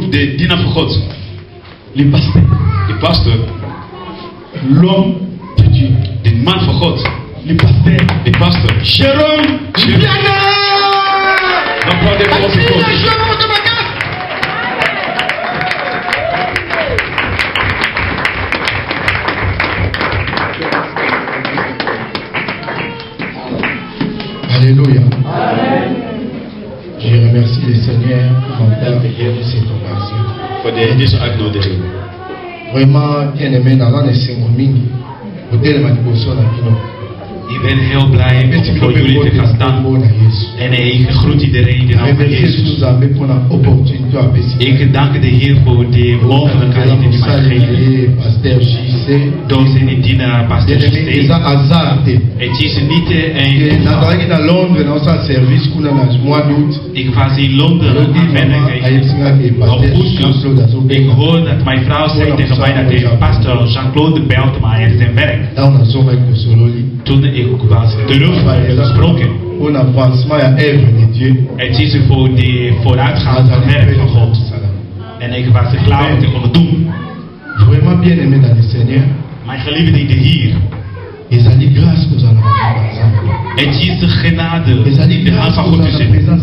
de Dina van God. Les pasteurs. L'homme de Dieu. De man van God. Les pasteurs. Jérôme Viana. L'applaudissez pour votre God. Alléluia. Amen. Je remercie le Seigneur pour m'avoir donné cette occasion. Voor deze uitnodiging. Vraiment, bien aimé, dans la cérémonie, vous êtes ma dévotion à Bino. Ik ben heel blij om voor jullie te gaan staan. En ik groet iedereen in de naam van Jezus. Ik dank de Heer voor de mogelijkheid die hij mij geeft. Door zijn dienaar, pastor Justin. Het is niet een ik was in Londen aan werk. Augustus. Ik hoor dat mijn vrouw zei tegen mij dat de pastor Jean-Claude belt mij aan zijn werk. Toen ik was teruggesproken. Het is voor de vooruitgang van het werk van God. En ik was klaar om te kunnen doen. Vraiment bien aimé dans le Seigneur. Mijn geliefde in de Heer. Het is de genade in de hand van God te zitten.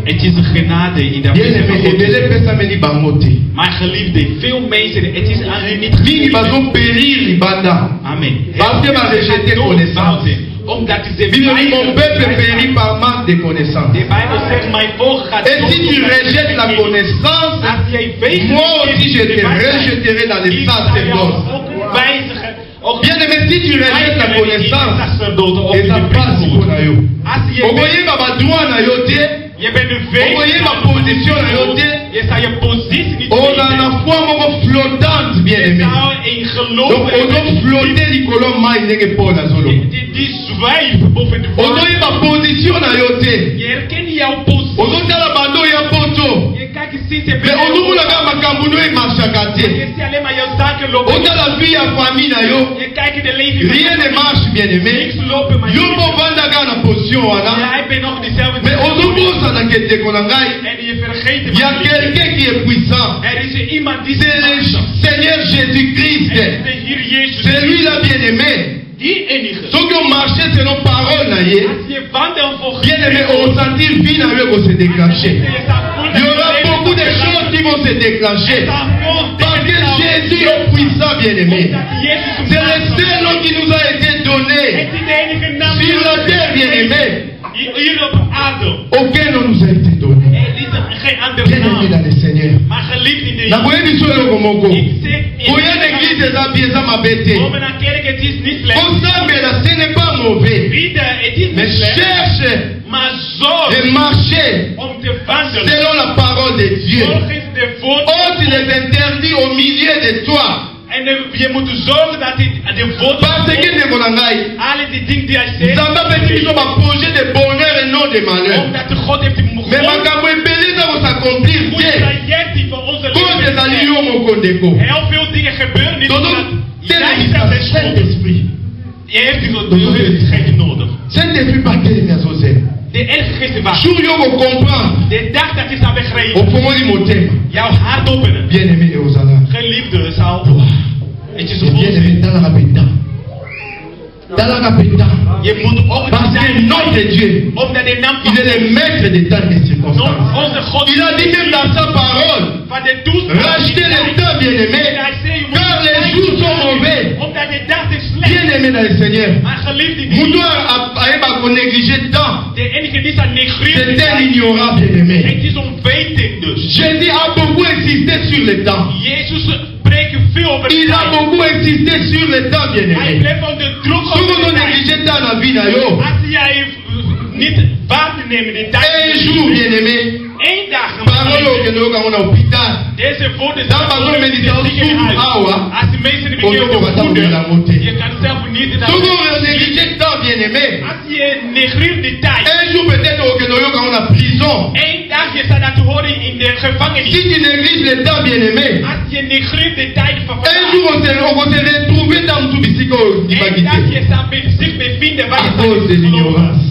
Het is de genade in de aanwezigheid van God. Mijn geliefde, veel mensen, het is aan hun niet gegeven. Amen. Omdat ze mon peuple périt par manque de connaissance. De Bijbel zegt mijn volk gaat. Et si tu rejettes la connaissance, moi aussi je te rejetterai dans les sacerdoces. Bien aimé, si tu rejettes la connaissance, et ça passe pour yo. Vous voyez ma droit na yo te. Vous voyez ma position na yo te. On a la foi mon flottante, bien aimé. Donc on doit flotter les colonnes maïs n'est pas la solo. On doit ma position na yo te. On doit la bando ya poto. Mais on nous la gamme kambuno et machakate. On a la vie à famille na yo. Rien ne marche, bien aimé. Yo mo vanda gana position wana. Mais on nous pose à la quête konangai. Il y a quelqu'un qui est puissant. C'est le Seigneur Jésus-Christ. C'est lui là, bien aimé. Ceux qui ont marché selon parole, bien aimé, on sentit vie pour se déclencher. Il y aura beaucoup de choses qui vont se déclencher. Parce que Jésus est puissant, bien aimé. C'est le seul nom qui nous a été donné sur la terre, bien aimé. Aucun nom nous a été donné. Bien aimé dans le Seigneur. La voyez du sol au Komoko. Voyez l'église des abies à ma bête. Ce n'est pas mauvais. Mais cherche et marcher selon la parole de Dieu. Ôte les interdits au milieu de toi. Parce que de mon angaï, Zamba petit nous va projet de bonheur et non de malheur. Mais ma gamou est belé dans s'accomplir. Quand des alliés mon condéco. Saint-Esprit. Saint-Esprit pas quel est Joseph. Jour yo vous comprendre. Au fond du motem. Bien aimé et aux alliés. Bien aimé dans la rapida. Dans la rapida. Parce que notre Dieu, il est le maître des temps et des circonstances. Il a dit même dans sa parole, rachetez les temps, bien aimé, car les jours sont mauvais. Bien aimé dans le Seigneur, vous devez pas négliger le temps. C'est un ignorant, bien aimé. Jésus a beaucoup insisté sur le temps. Il a beaucoup insisté sur le temps, bien aimé. Si vous négligez le temps dans la vie, un jour, bien aimé, parole au Kenya, on a hôpital. Dans ma méditation, on doit attendre la montée. Si vous négligez le temps, bien aimé, un jour peut-être au Kenya, on a prison. Si tu négliges le temps, bien aimé, un jour on va se retrouver dans tout bicycle à cause de l'ignorance.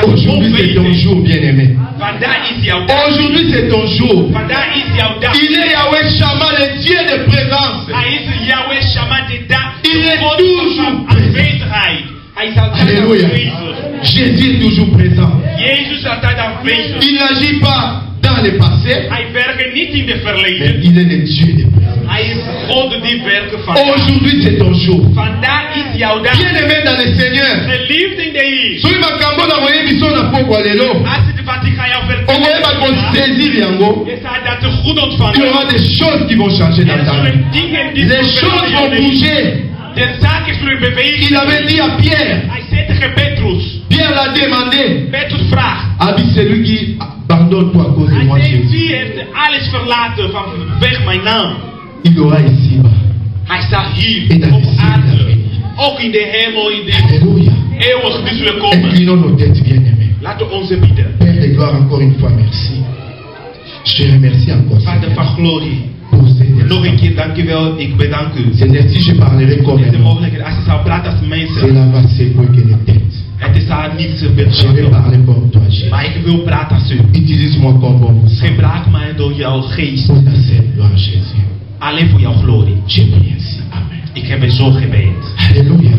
Aujourd'hui c'est ton jour, bien-aimé. Aujourd'hui c'est ton jour. Il est Yahweh Shammah, le Dieu de présence. Il est toujours présent. Alléluia. Jésus est toujours présent. Il n'agit pas dans le passé, mais il est le Dieu de présence. Aujourd'hui c'est ton jour. Bien-aimé dans le Seigneur. Il y aura des choses qui vont changer dans ta vie. Les choses vont bouger. Il avait dit à Pierre, Pierre l'a demandé, Abi, c'est lui qui pardonne toi à cause de moi, Jésus. Il aura ici-bas et dans les cieux Alléluia. Inclinons nos têtes, bien-aimés. Père de gloire, encore une fois, merci. Je te remercie encore pour cette Seigneur, si je parlerai comme cela va secouer les têtes. Je vais parler comme toi, Jésus. Utilise-moi comme bon vous savez. Pour ta sainte gloire, Jésus. Je prie ainsi. Amen. Alléluia.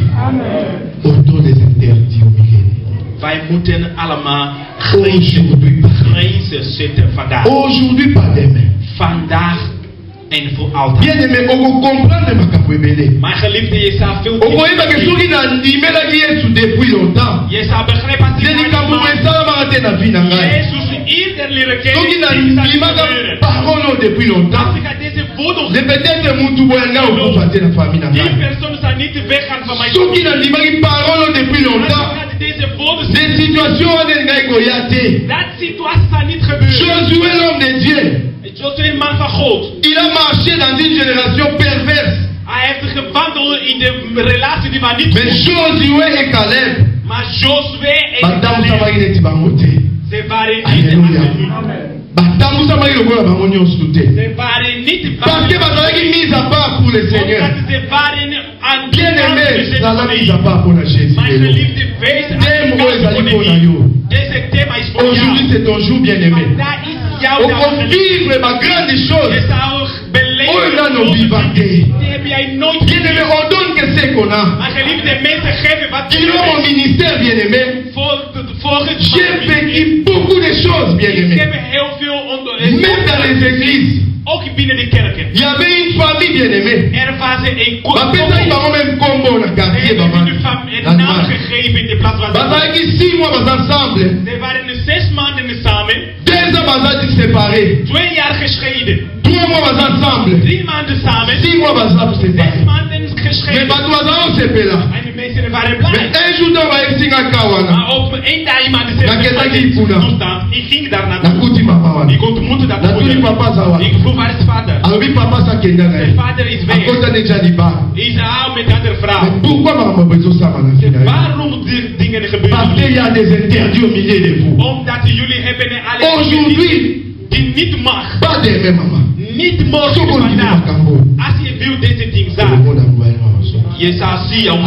Autour des interdits au milieu. Aujourd'hui, pas demain. Bien-aimé, on va comprendre ma capouébélé. On voit que ceux qui n'ont dit mais là qui est sous depuis longtemps. C'est les capouébélés ça va rater la vie n'anga. Ceux qui n'ont dit ma parole depuis longtemps. C'est peut-être mon tout boyanga ou pour passer la famille n'anga. Ceux qui n'ont dit ma parole depuis longtemps. Des situations où on est goyaté. Josué l'homme de Dieu. Il a marché dans une génération perverse. Mais Josué et Caleb, Alléluia. Parce que vous mis à part pour le Seigneur. Bien aimé, ça l'a mis à part pour la Jésus. Aujourd'hui c'est ton jour, bien aimé. On va vivre ma grande chose. On a nos vivantés. Bien aimé, on donne que c'est qu'on a. Il a mon ministère, bien aimé. J'ai vécu beaucoup de choses, bien aimé. Même dans les églises. Il y avait une famille bien aimée. Il va même combo dans le quartier. Ils 6 mois ensemble. 2 ans séparés. 3 mois ensemble. 6 mois ensemble séparés. Mais pas c'est là. Mais un jour on va essayer à Kawana. Papa ça kenda na ye. Akota ne jaliba. Pourquoi maman besoin ça parce qu'il y a des interdits au milieu de vous. Aujourd'hui, pas de même maman.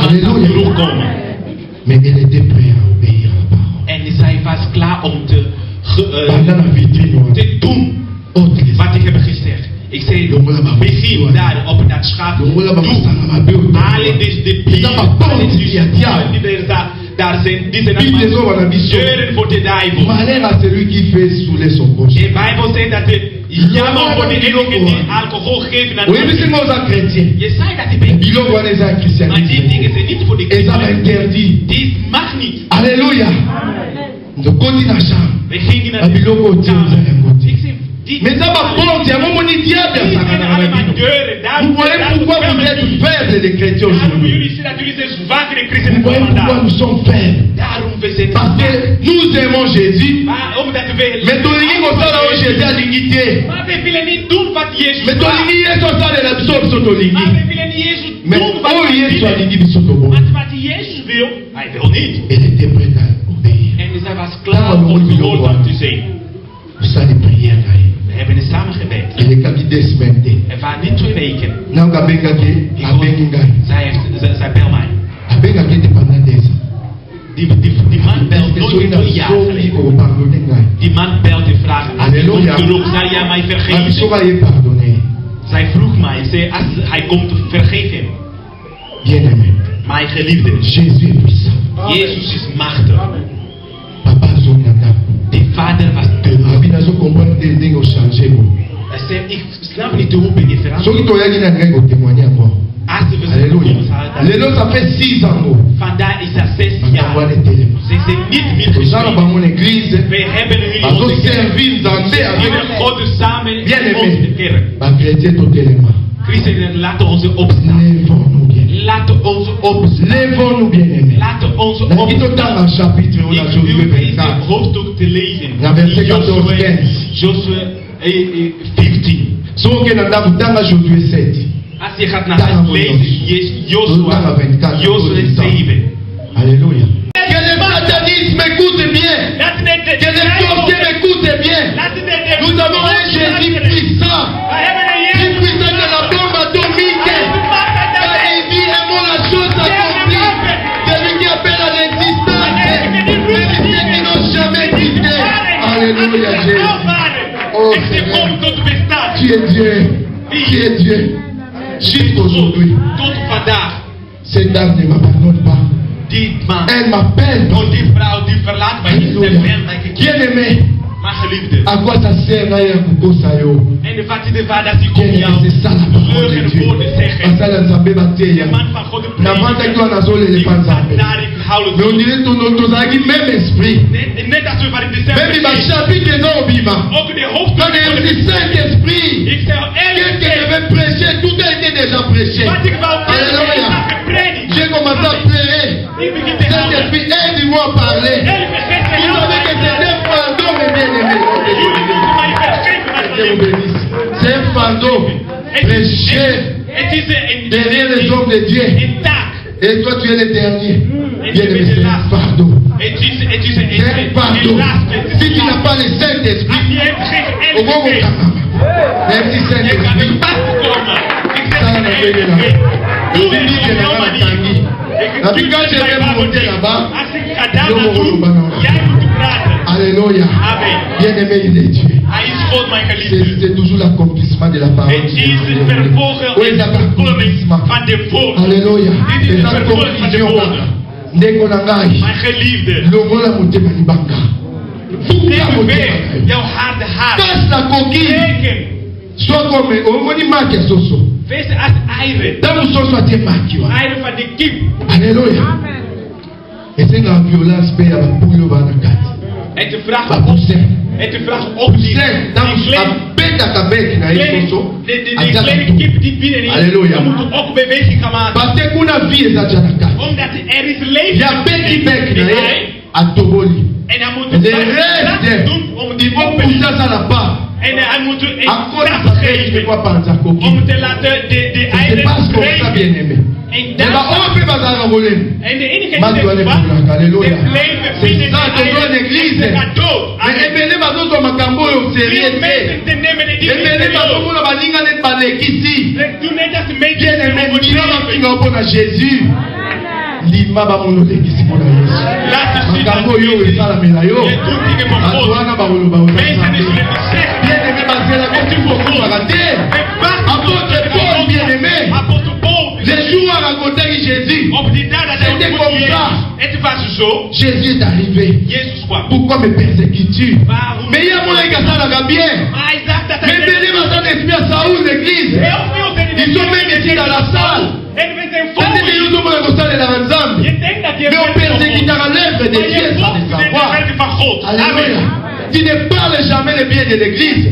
Alléluia. Mais elle était prête à obéir à la parole. Pendant la vitrine. Ik zei, begin daar op dat schaap. Doe alle deze daar zijn deuren voor de duivel. De Bijbel zegt dat het jammer voor de enigen die alcohol geven aan anderen. Je zei dat die bent. Maar die dingen zijn niet voor de christenen. Dit mag niet. Alléluia. We gingen naar de kamer. Ik zei, mais ça va porte, il y a un moment où diable vous voyez pourquoi vous êtes faibles les chrétiens aujourd'hui. Vous voyez pourquoi nous sommes faibles. Parce que nous aimons Jésus. Mais ton ligne au sein de Jésus a dignité. Mais ton ligne est au sein de la psaume sur ton ligne. Mais oh Jésus a dit sur ton bon. Elle était prête à obéir. Ça les prières. We hebben het samen gebed. Het waren niet 2 weken. Zij bel mij. Die man belt nooit voor ja. Die man belt en vraagt, als hij komt terug, zal jij mij vergeven? Zij vroeg mij, als hij komt, vergeef hem. Mijn geliefde, Jezus is machtig. Die vader was terug. Hij zei, ik snap niet hoe ben je veranderd. Alléluia. Ça fait 6 ans. Vandaag is dat 6 jaar. Ze zijn niet meer geschreven. We hebben nu God samen in onze kerk. Christenen, laten ons opstaan. Laten ons opstaan. Laten ons opstaan. Ik wil deze hoofdstuk te lezen. Joshua 15. Als je gaat naar het lezen, Joshua 7. Alléluia. Que le satanisme m'écoute bien. Que le sorcier m'écoute bien. Nous avons un Jésus puissant. Plus puissant que la bombe atomique. Car il dit et moi la chose accomplie. Celui qui appelle à l'existence. Celui qui n'ont jamais quitté. Alléluia Jésus. Oh Seigneur. Tu es Dieu. Tu es Dieu. Jusqu'aujourd'hui, cette dame ne m'abandonne pas. Elle m'appelle. Bien-aimé, à quoi ça sert d'ailleurs pour Kosayo? C'est ça la parole de Dieu. Mais on dirait que même esprit. Même il m'a chapitre dans Bima. Quand il y a le Saint-Esprit, qu'est-ce que je vais prêcher? Tout a été déjà prêché. Alléluia. J'ai commencé à pleurer. Saint-Esprit, aide-moi à parler. Vous savez que c'est un fardeau, mes bien-aimés. C'est un fardeau. Prêcher derrière les hommes de Dieu. Et toi, tu es le dernier. Bien-aimé, c'est un fardeau. C'est un fardeau. Si tu n'as pas le Saint-Esprit, au moment où tu as un petit Saint-Esprit, ça n'a pas été là. Le public est là-bas. La vie, quand je vais monter là-bas, alléluia. Bien-aimé, il est Dieu. C'est toujours l'accomplissement de la parole. Oui, c'est l'accomplissement. Alléluia. C'est la conclusion. Ndeko na ngai. Longola motema libanga. Fuka motema. Casse la coquille. Sois comme omoni maki soso. Face as iron. Damu soso ate maki wa. Iron for the keep. Alléluia. Et c'est la violence paye à la pouille va na kati. Et tu frages op die. Damu abeta kabeki na soso. Alléluia. Parce que kuna vie est déjà na kati. Ya beki beki na atoboli. Le reste il faut pousser ça là-bas. À cause de ça, je ne vois pas en Zakoki. C'est parce qu'on ça bien aimé. Et là, on peut pas en voler. Alléluia. C'est ça que dans l'église. Mais aimez-les, ma zone, ma cambo, sérieux. Aimez-les, ma zone, ma ligne, n'est pas l'équisi. Bien aimé, il va pour Jésus. Lima ba mono l'église pour Jésus. Ma cambo, yo, et ça la mélayo. Antoine, ba mono, ba mono. Bien-aimé, apôtre Paul, bien-aimé, les jours à raconter Jésus, c'était comme ça. Jésus est arrivé. Pourquoi me persécutes-tu? Mais il y a mon gars bien. Mais venez maintenant d'esprit à Saoul, l'église. Ils sont même ici dans la salle. C'est des gens qui ont de la ensemble. Mais on persécute à l'œuvre de Dieu sans le savoir. Alléluia. Tu ne parles jamais le bien de l'église.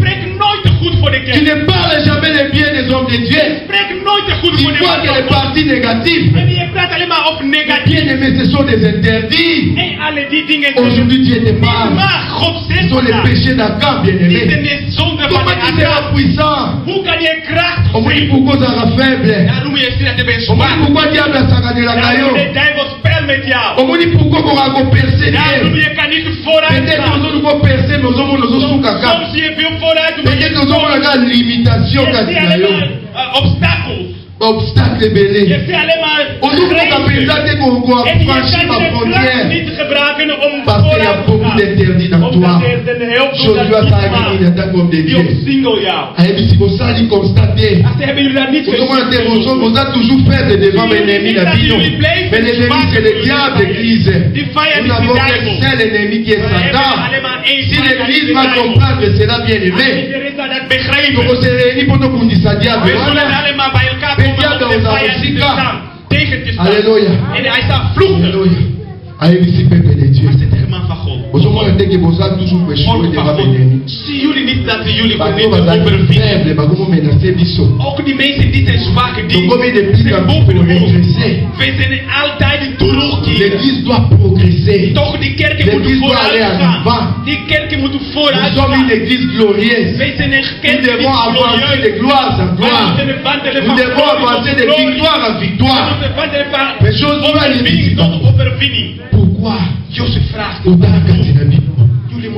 Tu ne parles jamais le bien des hommes de Dieu. Tu vois que les parties négatives. Bien-aimés, ce sont des interdits. Aujourd'hui, Dieu te parle. Ce sont les péchés d'Akab, bien-aimés. Comment tu seras puissant? On me dit pourquoi tu seras faible. On me dit pourquoi diable a sagné la caillou. On me dit pourquoi on va percer. Peut-être que nous allons percer nos hommes, nos hommes, peut-être que nous allons avoir une limitation. obstacle belé. On nous fait penser qu'on doit franchir ma frontière parce qu'il y a beaucoup d'interdits dans toi. Josué a dit comme des dieux. Si vous allez constater, vous êtes toujours faible devant l'ennemi d'Abino. Mais l'ennemi c'est le diable d'église. Nous avons un seul ennemi qui est Satan. Si l'église va comprendre cela, bien aimé, nous se réunissons pour nous dire ça diable. Alléluia. Alléluia. Alléluia. Peuple de Dieu. Vous avez que vous avez toujours péché devant l'ennemi. L'église doit progresser. L'église doit aller en avant. Nous sommes une église glorieuse. Nous devons avancer de gloire en gloire. Nous devons avancer de victoire en victoire. Mais Josué pourquoi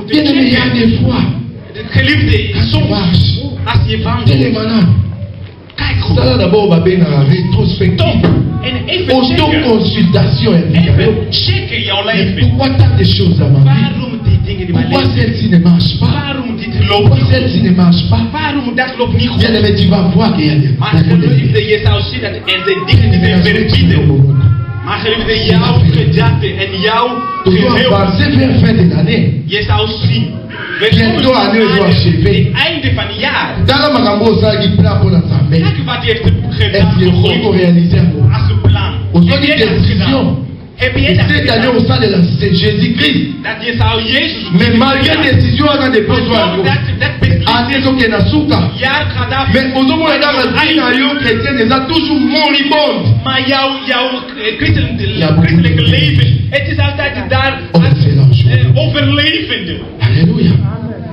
bien aimé, il y a des fois ça d'abord va bien en rétrospective, auto-consultation. Pourquoi tant de choses à ma vie? Pourquoi celle-ci ne marche pas? Pourquoi celle-ci ne marche pas? Bien aimé, tu vas voir qu'il y a des toujours avancer vers fin de l'année. Bientôt l'année doit achever. Dans la magambo ça qui plan pour la Zambie. Est-ce qu'il faut réaliser un plan? Aujourd'hui décision. Cette année au sein de la Jésus-Christ. Mais malgré la décision on a des besoins. Année donc na suka. Mais au moment où on a dit na yo chrétien les a toujours moribond. Alléluia.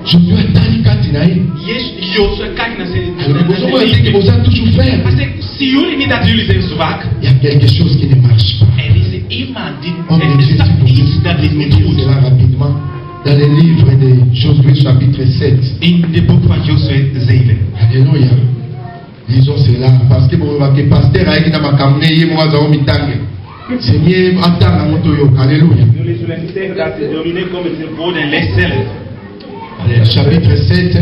Je dois t'aller Katinaï. Vous avez toujours fait. Il y a quelque chose qui ne marche pas. On existe cela rapidement dans le livre de Josué chapitre 7. Alléluia. Lisons cela parce que vous voyez que pasteur a été dans ma caméra moi dans mon temps. C'est mieux attendre à mon toyo. Alléluia. Chapitre 7,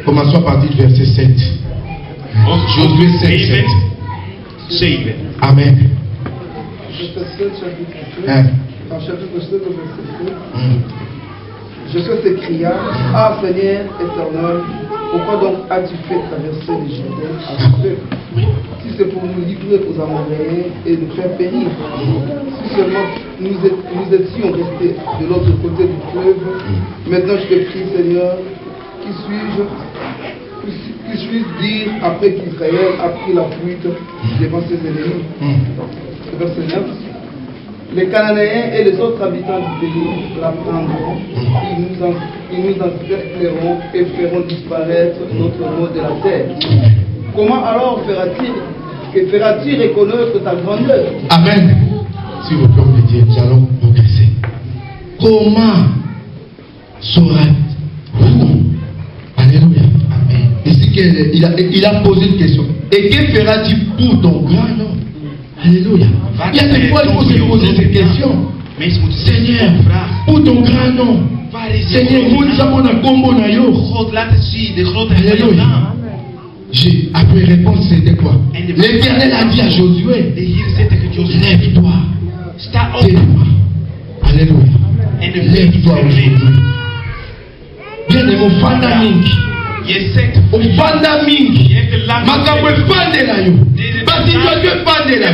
commençons à partir du verset 7. Josué 7, 7. Amen. En chapitre 7, verset 7. Josué s'écria, ah Seigneur éternel, pourquoi donc as-tu fait traverser le Jourdain à ce peuple? Si c'est pour nous livrer aux Amoréens et nous faire périr. Si seulement nous étions restés de l'autre côté du fleuve, maintenant je te prie Seigneur, qui suis-je dire après qu'Israël a pris la fuite devant ses ennemis? Verset 9. Les Cananéens et les autres habitants du pays la prendront, ils nous encercleront et feront disparaître notre nom de la terre. Comment alors feras-tu reconnaître ta grandeur? Amen. S'il vous plaît, nous allons progresser. Comment sauras-vous? Alléluia. Amen. Ici, il a posé une question. Et que feras-tu pour ton grand nom? Alléluia. Il y a des fois il faut se poser cette question. Seigneur, pour ton grand nom. Seigneur, alléluia. Après réponse, c'était quoi? L'Éternel a dit à Josué, lève-toi. Tais-toi. Alléluia. Lève-toi aujourd'hui. Bien aimé, mon fandaming. Au fandaming. Makamwe fandela yo. Basi tu fandela.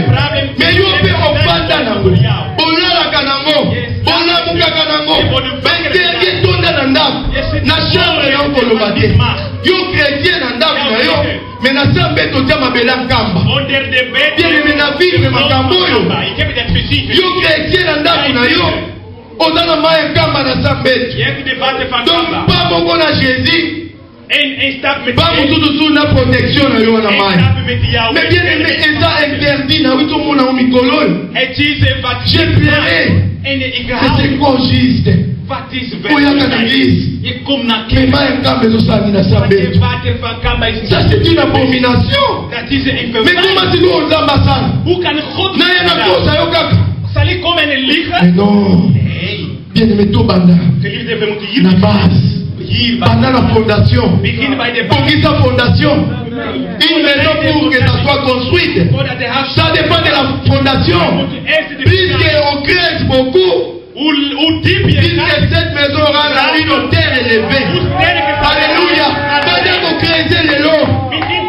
Mais yo pe au fandela. Bola kanango. Bola muka kanango. Bengenge tonda na ndap. Na chambre yo kolobate. Yo chrétien na ndap na yo. Mais na sambe to tia mabela kamba. Bien aimé na vivre makambo yo. Yo chrétien na ndap na yo. Ozana maya kamba na sambe. Donc pas mon na Jésus. Pas pour tout la protection na yo na mai. Mais bien aimé, ça interdit na wito mona o mikolo. Je pleurais. C'est écogiste. Oyaka na l'église. Ça c'est une abomination. Mais comment tu dois aux ambassades? Mais non. Bien aimé Tobanda. La base. Pendant la fondation. Pour qui sa fondation? Une maison pour que ça soit construite. Ça dépend de la fondation. Puisqu'on crée beaucoup. Puisque cette maison aura une terre élevée. Alléluia. Pendant qu'on crée les lots.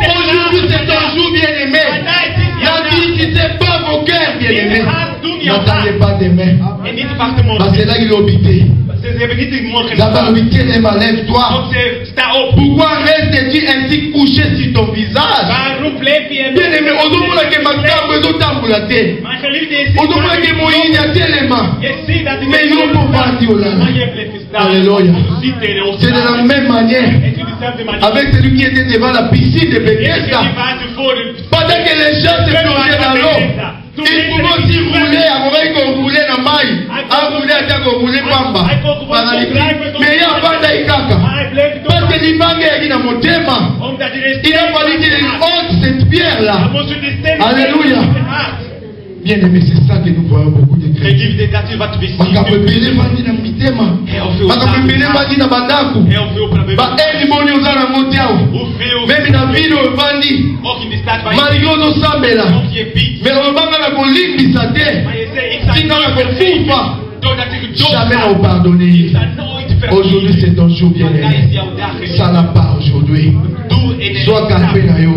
Aujourd'hui c'est un jour bien aimé. La vie qui ne sait pas vos cœurs bien aimés. N'attendez pas demain. Parce que là il est obité. D'abord, lève-toi. Pourquoi restes-tu ainsi couché sur ton visage? Bien aimé, aujourd'hui, que ma femme veut t'embouler. Aujourd'hui, que mon île a tellement. Mais il faut pas dire là. Alléluia. C'est de la même manière avec celui qui était devant la piscine de Bethesda. Pendant que les gens se plongeaient dans l'eau, il pouvait aussi rouler, avant qu'on roulait dans maille, à rouler à qu'on roulait pamba. Mais il y a pas d'Aïkaka. Parce que l'Ibanga est dans mon thème. Il a fallu qu'il ôte cette pierre-là. Alléluia. Bien aimé, c'est ça que nous voyons beaucoup de chrétiens. Même dans la ville, on bandit. Malgré nos sambela. Mais on va la colline, ça t'est. Si on la jamais on pardonner. Aujourd'hui, c'est ton jour bien aimé. Ça n'a pas aujourd'hui. Sois calme, Nayo.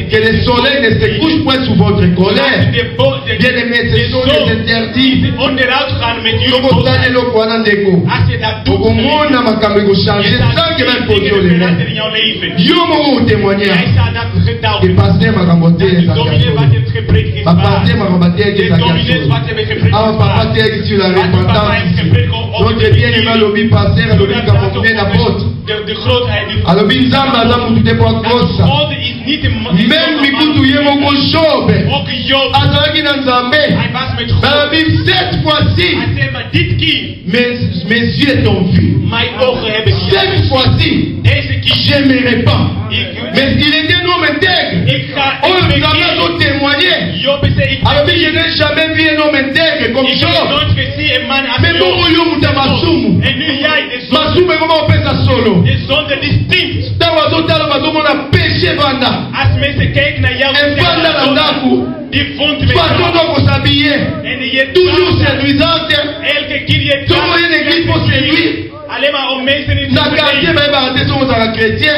Que le soleil ne se couche point sous votre colère. Bien aimé, ce sont les interdits. Alors, même Mikutu Yemoko Job, Azaki Nanzambe, cette fois-ci, mes yeux t'ont vu. Cette fois-ci, j'aimerais pas. Mais il était un homme intègre. Oh, nous avons témoigné. Alors, je n'ai jamais vu un homme intègre comme Job. Mais bon, Masumu, comment on fait ça solo? On a péché Vanda. S'habiller. Toujours séduisante. Toujours une église pour séduire. Dans le quartier, chrétien.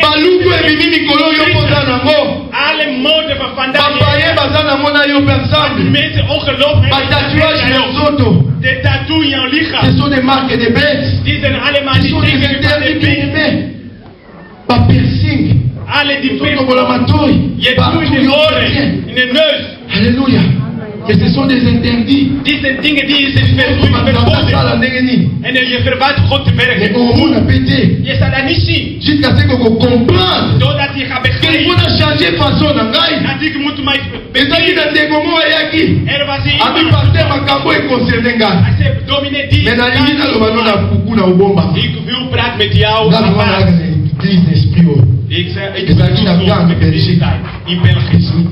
Baluku et Mimi Nicolo yo pozanamo. Papaye bazanamo na yo ensemble. Tatouage et autres. Des tatouages en licha. Ce sont des marques de bêtes. Ce sont des interdits bien-aimés. Pas piercing. Alléluia. Et ce sont des interdits. Mais on a pété. Jusqu'à ce qu'on comprenne qu'il faut changer de façon. Et ça qui est comment Yaki. Ami pasteur Makambo est concerné. Mais la limite, on a beaucoup na ubomba. L'église d'esprit. Et ça qui n'a pas de Belgique.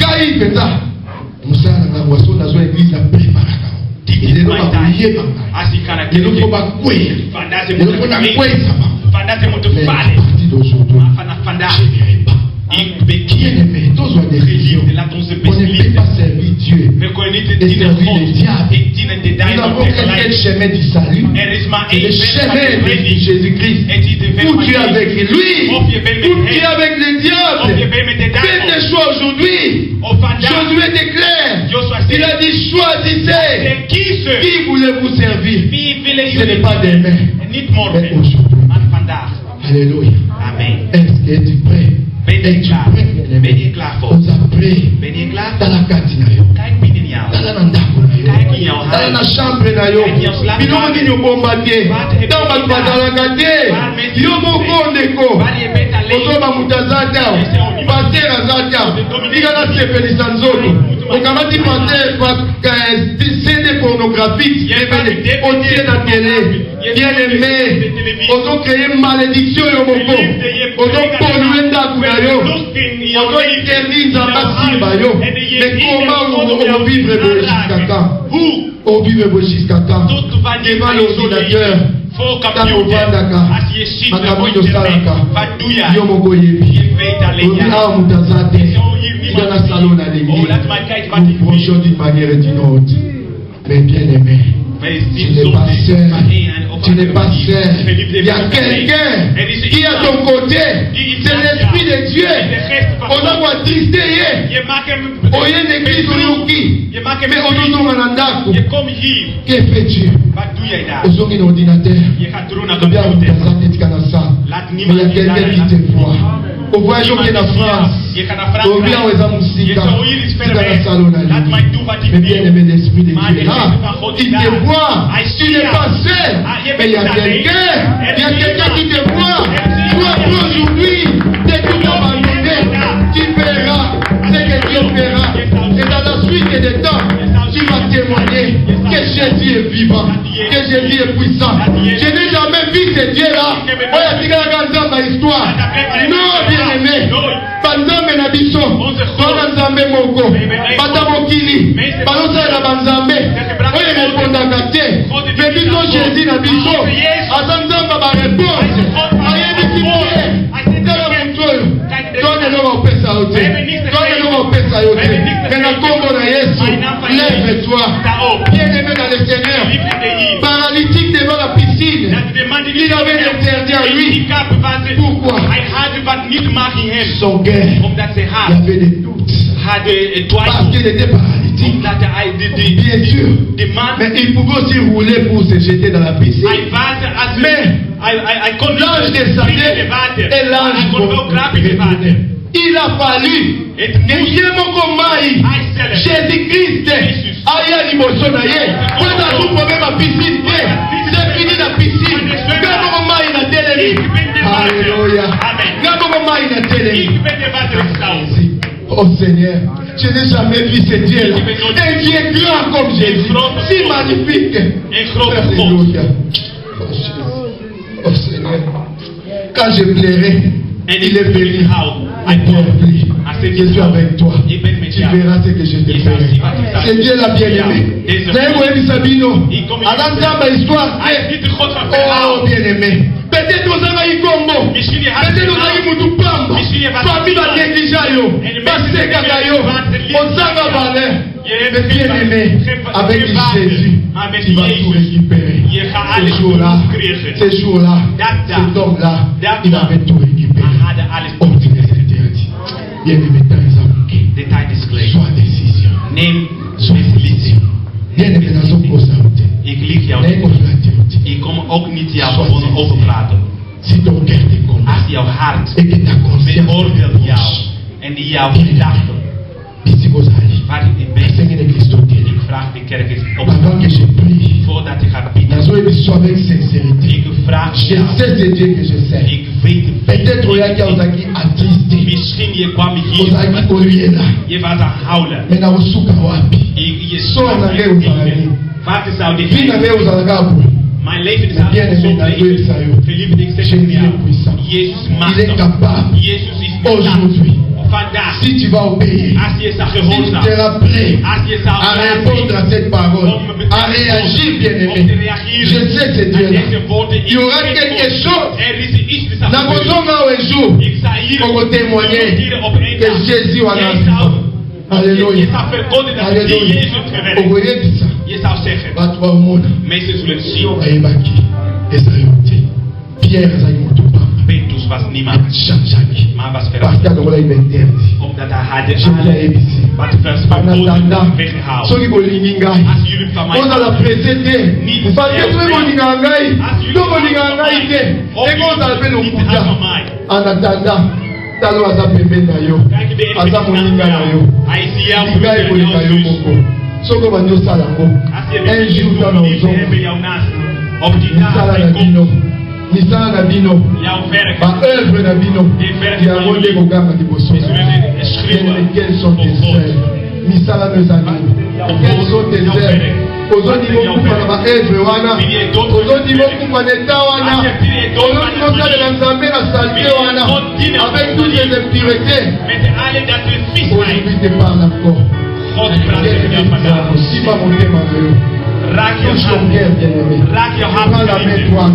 Quand il fait ça. Moussa na waso na zo église na préparaka. Il est là pour prier papa. Il est là pour bakouer. Il est là pour nakouer ça papa. Mais à partir d'aujourd'hui, je ne verrai pas. Bien-aimé, tous ont des religions. On ne peut pas servir Dieu et servir le diable. Nous avons quel chemin du salut? C'est le chemin de Jésus-Christ. Où tu es avec lui, où tu es avec le diable. Fais tes choix aujourd'hui. Josué déclare. Il a dit choisissez. Qui voulez-vous servir? Ce n'est pas des mains, mais aujourd'hui. Alléluia. Est-ce que tu es prêt? Es-tu prêt? On a prêt. Dans la catinayo. Dans la nandako. Dans la chambre nayo. Biloko ni bombardé. Dans ma badala gade. Yo moko ndeko. Ozoba mutazata. pasteur Azaka, il y a la sepelisa nzoto. On commence à passer CD pornographique, on tient la télé, bien aimé, on a créé une malédiction au Moko, on a pollué Ndakunayo, on a interdit Zambasibayo. Mais comment on vivre jusqu'à quand? On vivre jusqu'à quand? Devant l'ordinateur. Tango vandaka makambo salaka yo moko yebi obi awa mutazate dans salon à l'église nous prêchons d'une manière et d'une autre mais bien aimé tu n'es pas seul, tu n'es pas seul. Il y a quelqu'un qui est à ton côté, c'est l'Esprit de Dieu. On a quoi tristé, on y a une église mais on nous demande que fait Dieu? Ils ont un ordinateur, mais il y a quelqu'un qui te voit. Au voyage qui est en France, au bien où ils ont musique, c'est dans le salon. Mais bien aimé l'Esprit de Dieu là, il te voit, tu n'es pas seul, mais il y a quelqu'un qui te voit. Toi aujourd'hui, t'es tout abandonné, tu verras ce que Dieu fera. Et dans la suite des temps, tu vas témoigner que Jésus est vivant, que Jésus est puissant. Je n'ai jamais vu ce Dieu-là. Histoire. Non, bien aimé. Banzambe na biso. Tona nzambe moko. Bata mokili. Balosa na banzambe. Oye répondaka te. Mais biso Jésus na biso. Ata nzamba ba réponse. Ayebi kite. Tala mtoyo. Tone no pesa yote. Tone no pesa yote. Mais na kombo na Yesu. Lève-toi. Bien aimé dans le Seigneur. Paralytique devant la piscine. Il avait interdit à lui. Pourquoi? Son cœur, il y avait des doutes. Parce qu'il était paralytique. Bien sûr. Mais il pouvait aussi rouler pour se jeter dans la piscine. Mais l'ange descendait et l'ange revenait. Il a fallu Jésus-Christ aïe l'émotion naïe. Quand on a trouvé ma piscine, c'est fini la piscine. Alléluia. Oh Seigneur, je n'ai jamais vu ce Dieu-là. Un Dieu grand comme Jésus, si magnifique. Alléluia. Oh Seigneur, quand je plairai, il est venu. Je suis avec toi. Tu verras ce que je te ferai. C'est Dieu l'a bien aimé. Histoire. Oh bien aimé. Peut-être nous avons eu combo. Peut-être nous avons eu Moutupamba. Famille va négliger yo. Passé Kakayo. On s'en va parler. Mais bien aimé, avec Jésus, tu vas tout récupérer. Ce jour-là, cet homme-là, il avait tout récupéré. Oh, tu es interdit. Bien aimé, sois décision. Sois décision. Bien aimé, dans son cause. Si ton cœur te combat et que ta conscience en jouw gedachten. Avant que je prie, voordat ik ga bidden, avec sincérité. ik vraag Je sais ce Dieu que je sais. Ik weet peut-être il y a qui attristé. Misschien je kwam hier, je was aan huilen. Mais na usuka wapi? Je So na leo uzalani. Wat zou dit Vina leo uzalagabu. Mijn leven is aan het geliefde, ik zeg het jou. Jezus il est capable. Jezus is aujourd'hui. Vandaag, si tu vas obéir, si tu seras prêt à répondre à cette parole, à réagir, bien aimé. Je sais ce Dieu-là. Il y aura quelque chose. Dans vos un jour, pour vous témoigner que Jésus a la Alléluia. Alléluia. Vous voyez tout ça. Mensen zullen zien. Pierre Petrus was niemand, maar was parce veranderd. omdat hij had de wat verboden weggehaald. Als jullie van mij niet en attendant, talo aza pembeni na yo, aza moninga na yo, linga ekolinga yo moko. Soki obandi osala yango, un jour tana ozonga misala na bino, misala na bino, ba œuvre na bino, yango nde kokanga liboso. quels sont tes œuvres? Misala nos amis. Quels sont tes œuvres? Aujourd'hui, vous pouvez faire œuvre wana. Aujourd'hui, vous pouvez faire l'état wana. Aujourd'hui, vous pouvez faire la saluer wana. Avec toutes les impuretés. Aujourd'hui, te parle encore. Si pas mon thème touche ton cœur, bien-aimé. Prends la main droite.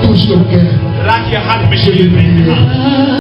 Touche ton cœur. Je vais prier.